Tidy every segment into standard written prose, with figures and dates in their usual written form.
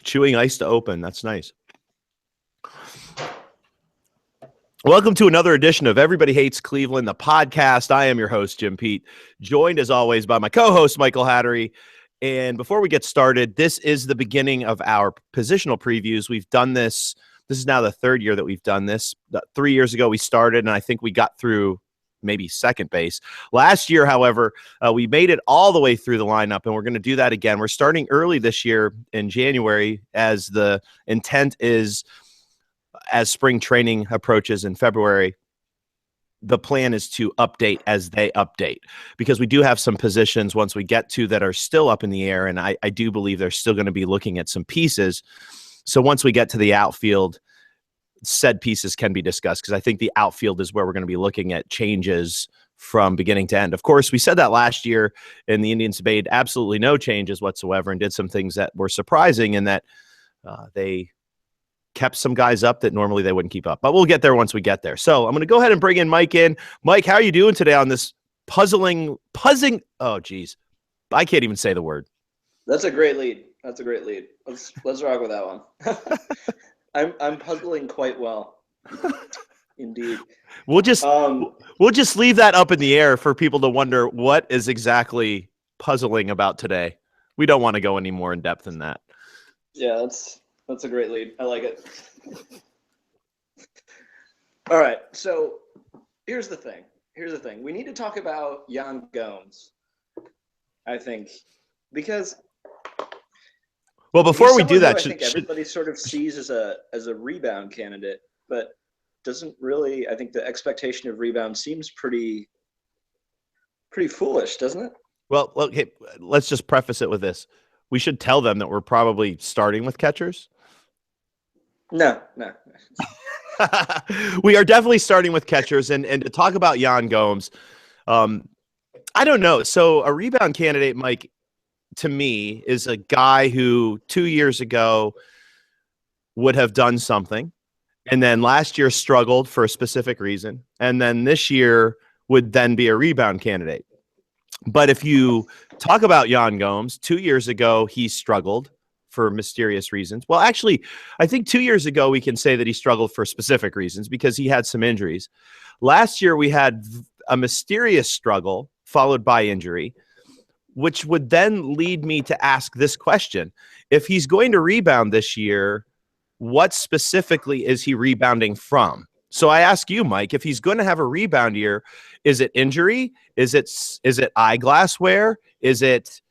Chewing ice to open. That's nice. Welcome to another edition of Everybody Hates Cleveland, the podcast. I am your host, Jim Pete, joined as always by my co-host, Michael Hattery. And before we get started, this is the beginning of our positional previews. We've done this. This is now the third year that we've done this. 3 years ago, we started, and I think we got through maybe second base. Last year, however, we made it all the way through the lineup, and we're going to do that again. We're starting early this year in January, as the intent is, as spring training approaches in February, the plan is to update as they update, because we do have some positions once we get to that are still up in the air, and I do believe they're still going to be looking at some pieces. So once we get to the outfield, said pieces can be discussed, because I think the outfield is where we're going to be looking at changes from beginning to end. Of course, we said that last year, and the Indians made absolutely no changes whatsoever and did some things that were surprising in that they kept some guys up that normally they wouldn't keep up. But we'll get there once we get there. So I'm going to go ahead and bring in Mike in. Mike, how are you doing today on this puzzling? Oh, geez. I can't even say the word. That's a great lead. Let's rock with that one. I'm puzzling quite well. Indeed. We'll just leave that up in the air for people to wonder what is exactly puzzling about today. We don't want to go any more in depth than that. Yeah, that's a great lead. I like it. All right, so here's the thing. We need to talk about Yan Gomes, I think, because well, before we do that, I think everybody sort of sees as a rebound candidate, but doesn't really. I think the expectation of rebound seems pretty foolish, doesn't it? Well, okay, let's just preface it with this. We should tell them that we're probably starting with catchers. No. We are definitely starting with catchers, and to talk about Yan Gomes, I don't know. So a rebound candidate, Mike, to me, is a guy who 2 years ago would have done something, and then last year struggled for a specific reason, and then this year would then be a rebound candidate. But if you talk about Yan Gomes, 2 years ago, he struggled for mysterious reasons. Well, actually, I think 2 years ago, we can say that he struggled for specific reasons because he had some injuries. Last year, we had a mysterious struggle followed by injury, which would then lead me to ask this question. If he's going to rebound this year, what specifically is he rebounding from? So I ask you, Mike, if he's going to have a rebound year, is it injury? Is it eyeglass wear? Is it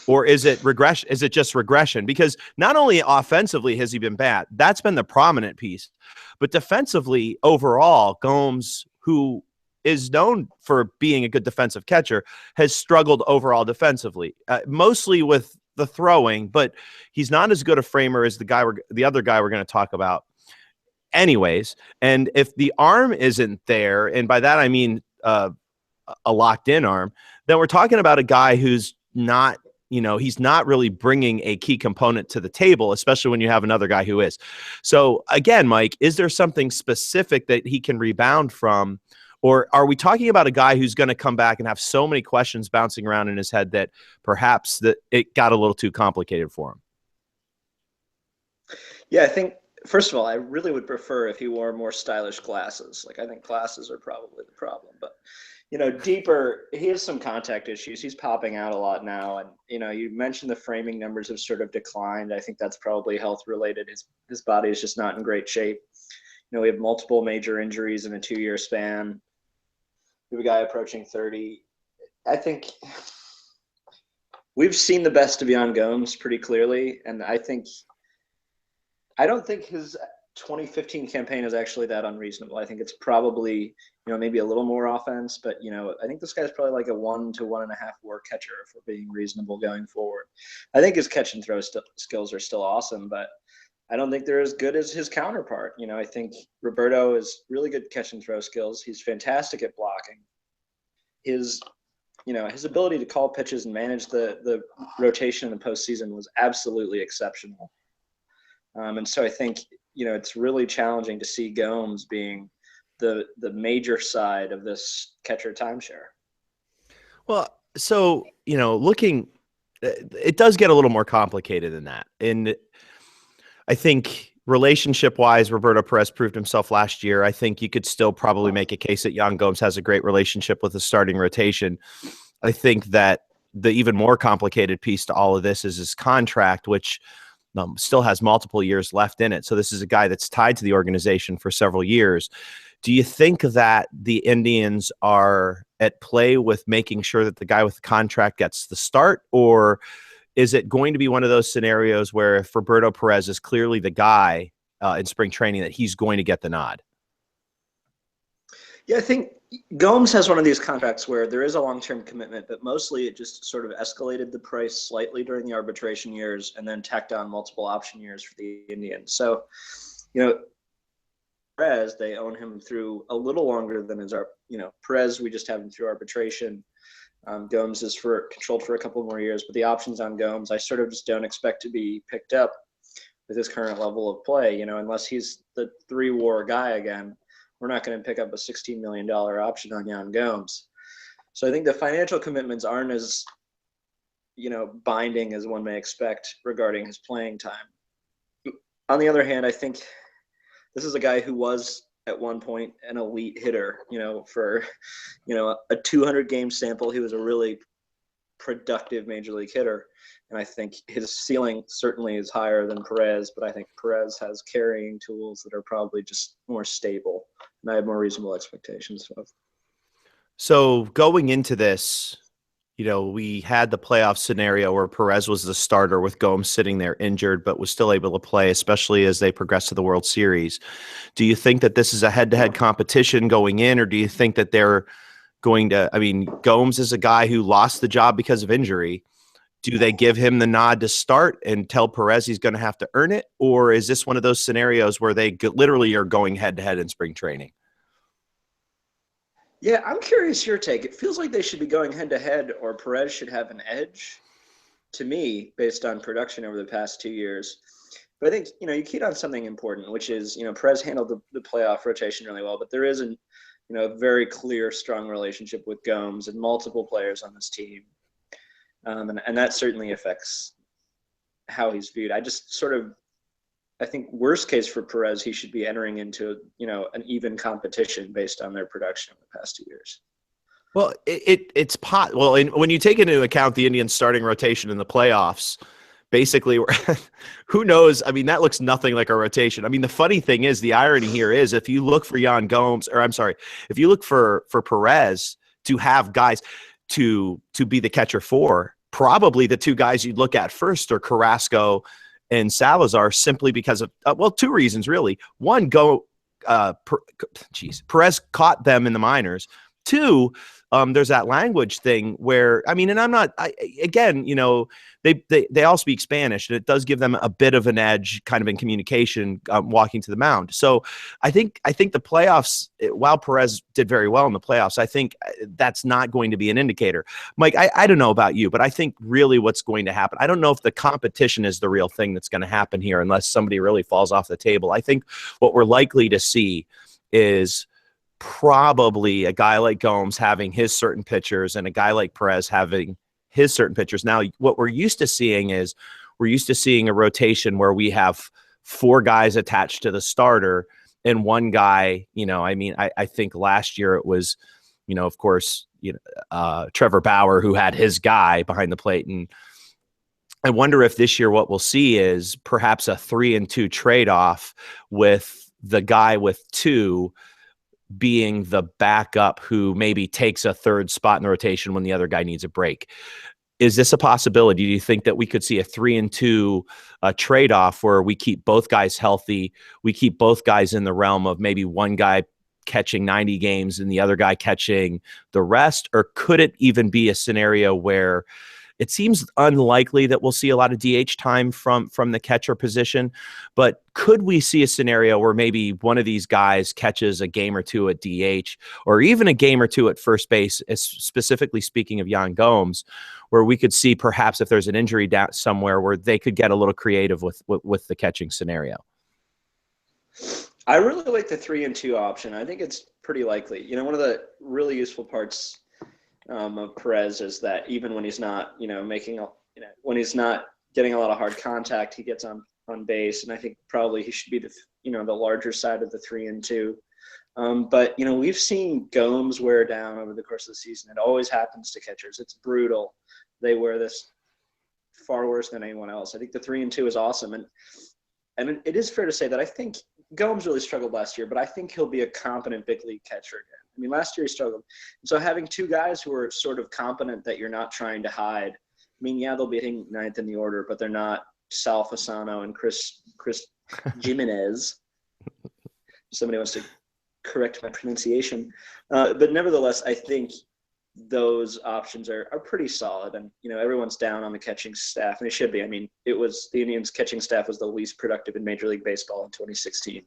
regression? Is it just regression? Because not only offensively has he been bad, that's been the prominent piece, but defensively overall, Gomes, who is known for being a good defensive catcher, has struggled overall defensively, mostly with the throwing, but he's not as good a framer as the other guy we're going to talk about anyways. And if the arm isn't there, and by that I mean a locked in arm, then we're talking about a guy who's not, he's not really bringing a key component to the table, especially when you have another guy who is. So again, Mike, is there something specific that he can rebound from? Or are we talking about a guy who's going to come back and have so many questions bouncing around in his head that perhaps that it got a little too complicated for him? Yeah, I think, first of all, I really would prefer if he wore more stylish glasses. Like, I think glasses are probably the problem. But, deeper, he has some contact issues. He's popping out a lot now. And, you mentioned the framing numbers have sort of declined. I think that's probably health related. His body is just not in great shape. We have multiple major injuries in a 2-year span. We have a guy approaching 30. I think we've seen the best of Yan Gomes pretty clearly. And I don't think his 2015 campaign is actually that unreasonable. I think it's probably, maybe a little more offense, but, I think this guy's probably like a 1 to 1.5 WAR catcher if we're being reasonable going forward. I think his catch and throw skills are still awesome, but I don't think they're as good as his counterpart. I think Roberto is really good catch and throw skills. He's fantastic at blocking. His ability to call pitches and manage the rotation in the postseason was absolutely exceptional. And so I think, it's really challenging to see Gomes being the major side of this catcher timeshare. Well, so, it does get a little more complicated than that. And I think relationship-wise, Roberto Perez proved himself last year. I think you could still probably make a case that Yan Gomes has a great relationship with the starting rotation. I think that the even more complicated piece to all of this is his contract, which still has multiple years left in it. So this is a guy that's tied to the organization for several years. Do you think that the Indians are at play with making sure that the guy with the contract gets the start, or is it going to be one of those scenarios where if Roberto Perez is clearly the guy in spring training, that he's going to get the nod? Yeah, I think Gomes has one of these contracts where there is a long-term commitment, but mostly it just sort of escalated the price slightly during the arbitration years and then tacked on multiple option years for the Indians. So, Perez, they own him through a little longer than Perez, we just have him through arbitration. Gomes is controlled for a couple more years, but the options on Gomes, I sort of just don't expect to be picked up with his current level of play, unless he's the 3-WAR guy again. We're not going to pick up a $16 million option on Yan Gomes. So I think the financial commitments aren't as, binding as one may expect regarding his playing time. On the other hand, I think this is a guy who was at one point an elite hitter, for, a 200-game sample. He was a really productive major league hitter. And I think his ceiling certainly is higher than Perez, but I think Perez has carrying tools that are probably just more stable, and I have more reasonable expectations of. So going into this, we had the playoff scenario where Perez was the starter with Gomes sitting there injured, but was still able to play, especially as they progress to the World Series. Do you think that this is a head-to-head competition going in, or do you think that they're going to, Gomes is a guy who lost the job because of injury. Do they give him the nod to start and tell Perez he's going to have to earn it? Or is this one of those scenarios where they literally are going head-to-head in spring training? Yeah, I'm curious your take. It feels like they should be going head-to-head, or Perez should have an edge, to me, based on production over the past 2 years. But I think, you keyed on something important, which is, Perez handled the playoff rotation really well, but there is a very clear, strong relationship with Gomes and multiple players on this team. And that certainly affects how he's viewed. I think worst case for Perez, he should be entering into, an even competition based on their production over the past 2 years. Well, when you take into account the Indians starting rotation in the playoffs, basically, who knows? That looks nothing like a rotation. The funny thing is, the irony here is, if you look for Yan Gomes, if you look for Perez to have guys to be the catcher for, probably the two guys you'd look at first are Carrasco and Salazar, simply because of, 2 reasons, really. One, Perez caught them in the minors. 2, there's that language thing where, and I'm not, they all speak Spanish, and it does give them a bit of an edge kind of in communication walking to the mound. So I think the playoffs, while Perez did very well in the playoffs, I think that's not going to be an indicator. Mike, I don't know about you, but I think really what's going to happen, I don't know if the competition is the real thing that's going to happen here unless somebody really falls off the table. I think what we're likely to see is probably a guy like Gomes having his certain pitchers and a guy like Perez having his certain pitchers. Now, what we're used to seeing is a rotation where we have 4 guys attached to the starter and one guy, I think last year it was, of course, Trevor Bauer, who had his guy behind the plate. And I wonder if this year what we'll see is perhaps a 3-2 trade-off, with the guy with 2 being the backup who maybe takes a 3rd spot in the rotation when the other guy needs a break. Is this a possibility? Do you think that we could see a 3-2 trade-off where we keep both guys healthy, we keep both guys in the realm of maybe one guy catching 90 games and the other guy catching the rest? Or could it even be a scenario where it seems unlikely that we'll see a lot of DH time from the catcher position, but could we see a scenario where maybe one of these guys catches a game or 2 at DH, or even a game or 2 at first base, specifically speaking of Yan Gomes, where we could see perhaps if there's an injury down somewhere where they could get a little creative with the catching scenario? I really like the 3-2 option. I think it's pretty likely. One of the really useful parts of Perez is that even when he's not, when he's not getting a lot of hard contact, he gets on on base, and I think probably he should be the larger side of the 3 and 2. But we've seen Gomes wear down over the course of the season. It always happens to catchers. It's brutal. They wear this far worse than anyone else. I think the 3 and 2 is awesome, and it is fair to say that I think Gomes really struggled last year, but I think he'll be a competent big league catcher again. I mean, last year he struggled. So having 2 guys who are sort of competent that you're not trying to hide. I mean, yeah, they'll be hitting 9th in the order, but they're not Sal Fasano and Chris Jimenez. Somebody wants to correct my pronunciation. But nevertheless, I think those options are pretty solid. And, everyone's down on the catching staff, and they should be. I mean, the Indians' catching staff was the least productive in Major League Baseball in 2016.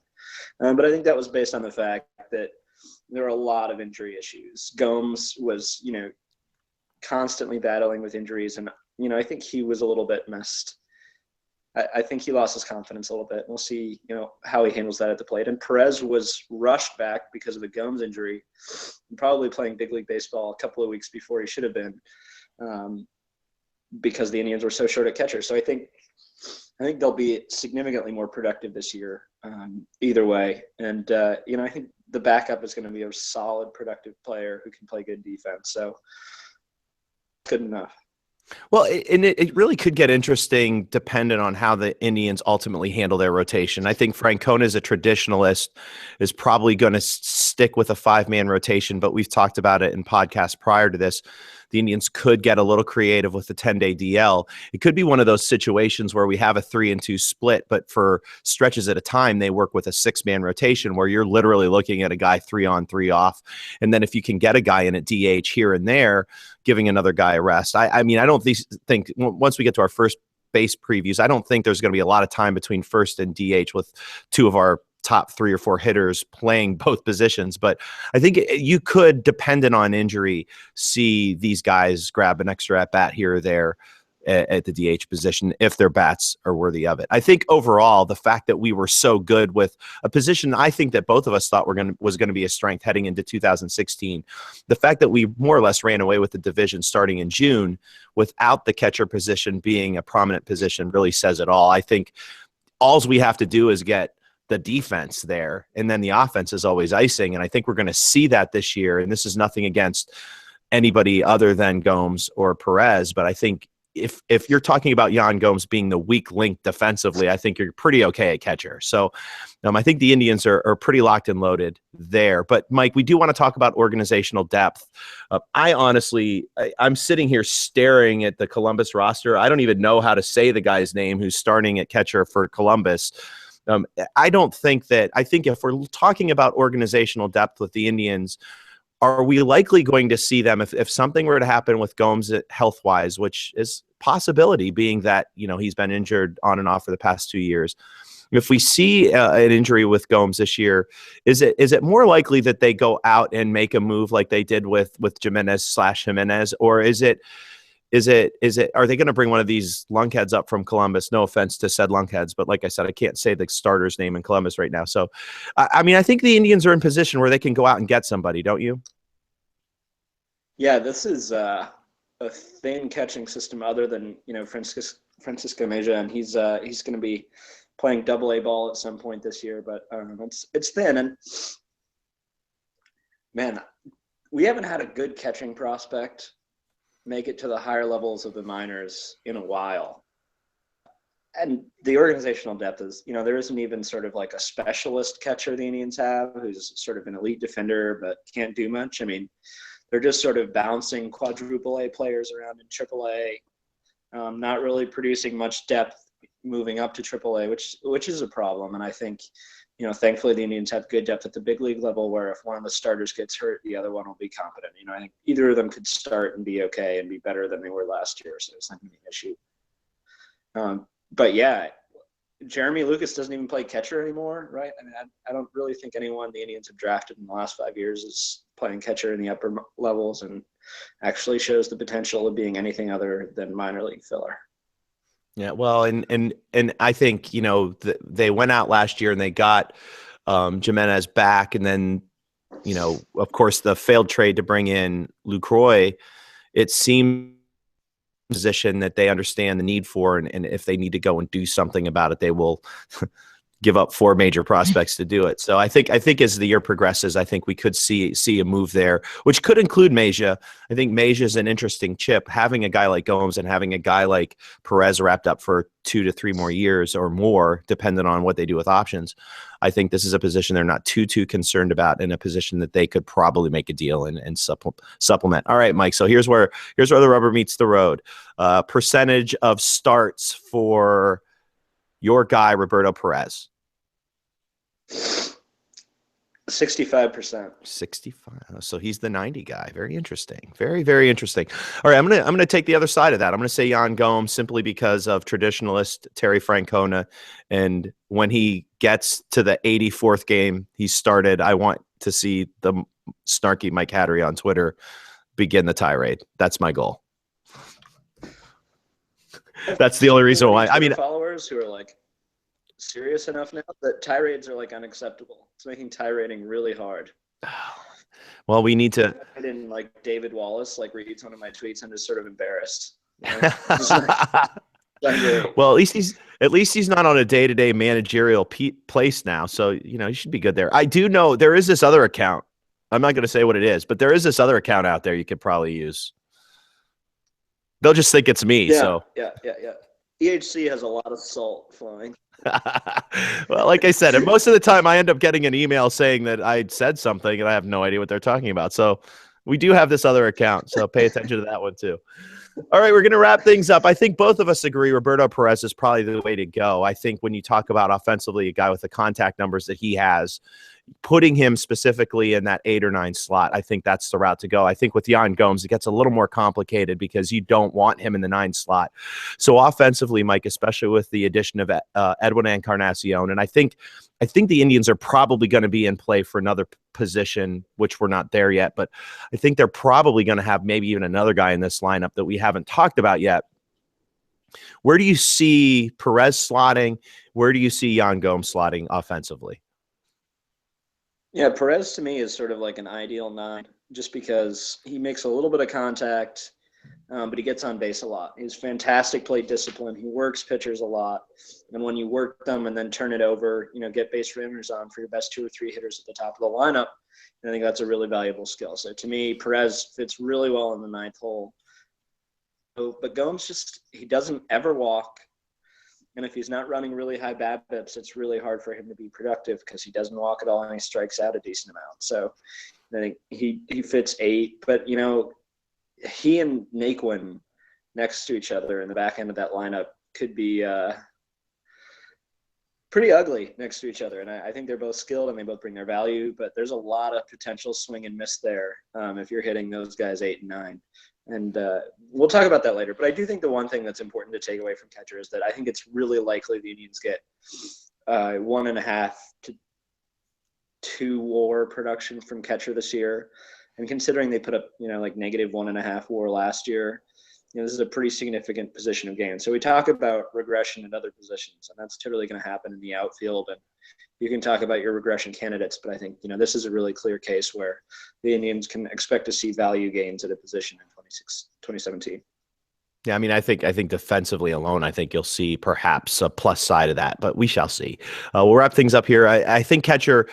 But I think that was based on the fact that there were a lot of injury issues. Gomes was, constantly battling with injuries. And, I think he was a little bit messed. I think he lost his confidence a little bit. We'll see, how he handles that at the plate. And Perez was rushed back because of the Gomes injury, and probably playing big league baseball a couple of weeks before he should have been, because the Indians were so short at catcher. So I think they'll be significantly more productive this year, either way. And I think the backup is going to be a solid, productive player who can play good defense. So good enough. Well, it really could get interesting dependent on how the Indians ultimately handle their rotation. I think Francona, as a traditionalist, is probably going to stick with a 5-man rotation, but we've talked about it in podcasts prior to this. The Indians could get a little creative with the 10-day DL. It could be one of those situations where we have a 3 and 2 split, but for stretches at a time, they work with a 6-man rotation where you're literally looking at a guy 3 on, 3 off. And then if you can get a guy in at DH here and there, giving another guy a rest. I mean, I don't think once we get to our first base previews, I don't think there's going to be a lot of time between first and DH with 2 of our top 3 or 4 hitters playing both positions. But I think you could, dependent on injury, see these guys grab an extra at bat here or there at the DH position if their bats are worthy of it. I think overall, the fact that we were so good with a position I think that both of us thought was going to be a strength heading into 2016, the fact that we more or less ran away with the division starting in June without the catcher position being a prominent position really says it all. I think all we have to do is get the defense there, and then the offense is always icing. And I think we're going to see that this year. And this is nothing against anybody other than Gomes or Perez, but I think if you're talking about Yan Gomes being the weak link defensively, I think you're pretty okay at catcher. So I think the Indians are pretty locked and loaded there. But Mike, we do want to talk about organizational depth. I'm sitting here staring at the Columbus roster. I don't even know how to say the guy's name who's starting at catcher for Columbus. I think if we're talking about organizational depth with the Indians, are we likely going to see them if something were to happen with Gomes health-wise, which is possibility being that, he's been injured on and off for the past 2 years. If we see an injury with Gomes this year, is it more likely that they go out and make a move like they did with Jimenez/Jimenez, or are they going to bring one of these lunkheads up from Columbus? No offense to said lunkheads, but like I said, I can't say the starter's name in Columbus right now. So, I think the Indians are in position where they can go out and get somebody, don't you? Yeah, this is a thin catching system other than, Francisco Mejia, and he's going to be playing AA ball at some point this year, but it's thin. And man, we haven't had a good catching prospect make it to the higher levels of the minors in a while. And the organizational depth is, there isn't even sort of like a specialist catcher the Indians have who's sort of an elite defender but can't do much. I mean, they're just sort of bouncing quadruple A players around in triple A, not really producing much depth moving up to triple A, which is a problem. And I think, thankfully the Indians have good depth at the big league level where if one of the starters gets hurt, the other one will be competent. I think either of them could start and be okay and be better than they were last year. So it's not going to be an issue. But yeah, Jeremy Lucas doesn't even play catcher anymore, right? I mean, I don't really think anyone the Indians have drafted in the last 5 years is playing catcher in the upper levels and actually shows the potential of being anything other than minor league filler. Yeah, well, and I think, they went out last year and they got Jimenez back, and then, of course, the failed trade to bring in Lucroy, it seemed position that they understand the need for, and if they need to go and do something about it, they will give up 4 major prospects to do it. So I think as the year progresses, I think we could see a move there, which could include Mejia. I think Mejia is an interesting chip. Having a guy like Gomes and having a guy like Perez wrapped up for 2 to 3 more years or more, depending on what they do with options. I think this is a position they're not too concerned about, in a position that they could probably make a deal and supplement. All right, Mike. So here's where the rubber meets the road. Percentage of starts for your guy, Roberto Perez. 65%. 65. So he's the 90 guy. Very interesting. Very, very interesting. All right, I'm gonna take the other side of that. I'm gonna say Yan Gomes, simply because of traditionalist Terry Francona, and when he gets to the 84th game he started, I want to see the snarky Mike Hattery on Twitter begin the tirade. That's my goal. That's the only reason why. I mean, followers who are like serious enough now that tirades are like unacceptable. It's making tirading really hard. Well, we need to. I didn't like David Wallace like reads one of my tweets. I'm just sort of embarrassed. You know? Well, at least he's not on a day-to-day managerial place now, so he should be good there. I do know there is this other account. I'm not going to say what it is, but there is this other account out there you could probably use. They'll just think it's me. Yeah, so yeah. EHC has a lot of salt flowing. Well, like I said, and most of the time I end up getting an email saying that I said something and I have no idea what they're talking about. So we do have this other account, so pay attention to that one too. All right, we're going to wrap things up. I think both of us agree Roberto Perez is probably the way to go. I think when you talk about offensively, a guy with the contact numbers that he has, putting him specifically in that 8 or 9 slot, I think that's the route to go. I think with Yan Gomes, it gets a little more complicated because you don't want him in the 9 slot. So offensively, Mike, especially with the addition of Edwin Encarnacion, and I think the Indians are probably going to be in play for another position, which we're not there yet, but I think they're probably going to have maybe even another guy in this lineup that we haven't talked about yet. Where do you see Perez slotting? Where do you see Yan Gomes slotting offensively? Yeah, Perez to me is sort of like an ideal 9, just because he makes a little bit of contact, but he gets on base a lot. He's fantastic plate discipline. He works pitchers a lot. And when you work them and then turn it over, get base runners on for your best 2 or 3 hitters at the top of the lineup, I think that's a really valuable skill. So to me, Perez fits really well in the 9th hole. But Gomes he doesn't ever walk. And if he's not running really high BABIPs, it's really hard for him to be productive because he doesn't walk at all and he strikes out a decent amount. So I think he fits 8. But, he and Naquin next to each other in the back end of that lineup could be pretty ugly next to each other. And I think they're both skilled and they both bring their value. But there's a lot of potential swing and miss there if you're hitting those guys 8 and 9. And we'll talk about that later. But I do think the one thing that's important to take away from catcher is that I think it's really likely the Indians get 1.5 to 2 WAR production from catcher this year. And considering they put up, like negative 1.5 WAR last year, this is a pretty significant position of gain. So we talk about regression in other positions, and that's typically going to happen in the outfield. And you can talk about your regression candidates, but I think, this is a really clear case where the Indians can expect to see value gains at a position in 2017. Yeah, I mean, I think defensively alone, I think you'll see perhaps a plus side of that, but we shall see. We'll wrap things up here. I think catcher,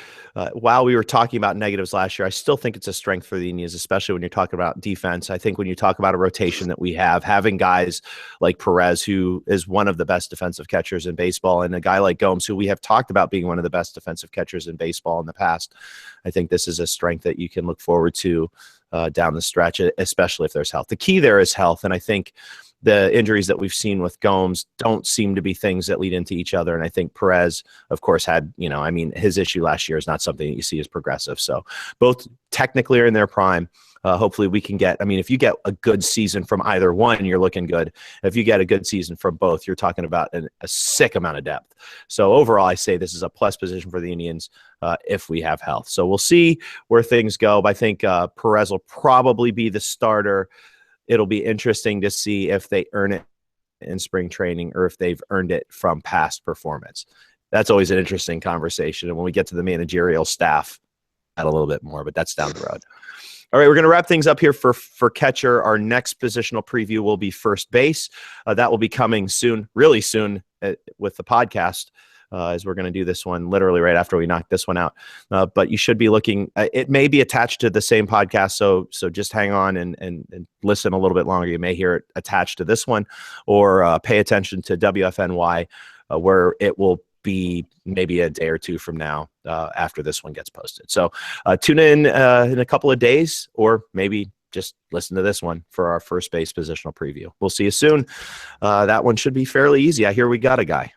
while we were talking about negatives last year, I still think it's a strength for the Indians, especially when you're talking about defense. I think when you talk about a rotation that we have, having guys like Perez, who is one of the best defensive catchers in baseball, and a guy like Gomes, who we have talked about being one of the best defensive catchers in baseball in the past, I think this is a strength that you can look forward to down the stretch, especially if there's health. The key there is health, and I think the injuries that we've seen with Gomes don't seem to be things that lead into each other. And I think Perez, of course, had, his issue last year is not something that you see as progressive. So both technically are in their prime. Hopefully we can get, if you get a good season from either one, you're looking good. If you get a good season from both, you're talking about a sick amount of depth. So overall, I say this is a plus position for the Indians if we have health. So we'll see where things go. But I think Perez will probably be the starter. It'll be interesting to see if they earn it in spring training or if they've earned it from past performance. That's always an interesting conversation. And when we get to the managerial staff, add a little bit more, but that's down the road. All right, we're going to wrap things up here for catcher. Our next positional preview will be first base. That will be coming soon, really soon, with the podcast, as we're going to do this one literally right after we knock this one out. But you should be looking. It may be attached to the same podcast, so just hang on and listen a little bit longer. You may hear it attached to this one, or pay attention to WFNY, where it will be maybe a day or two from now after this one gets posted. So tune in a couple of days, or maybe just listen to this one for our first base positional preview. We'll see you soon. That one should be fairly easy. I hear we got a guy.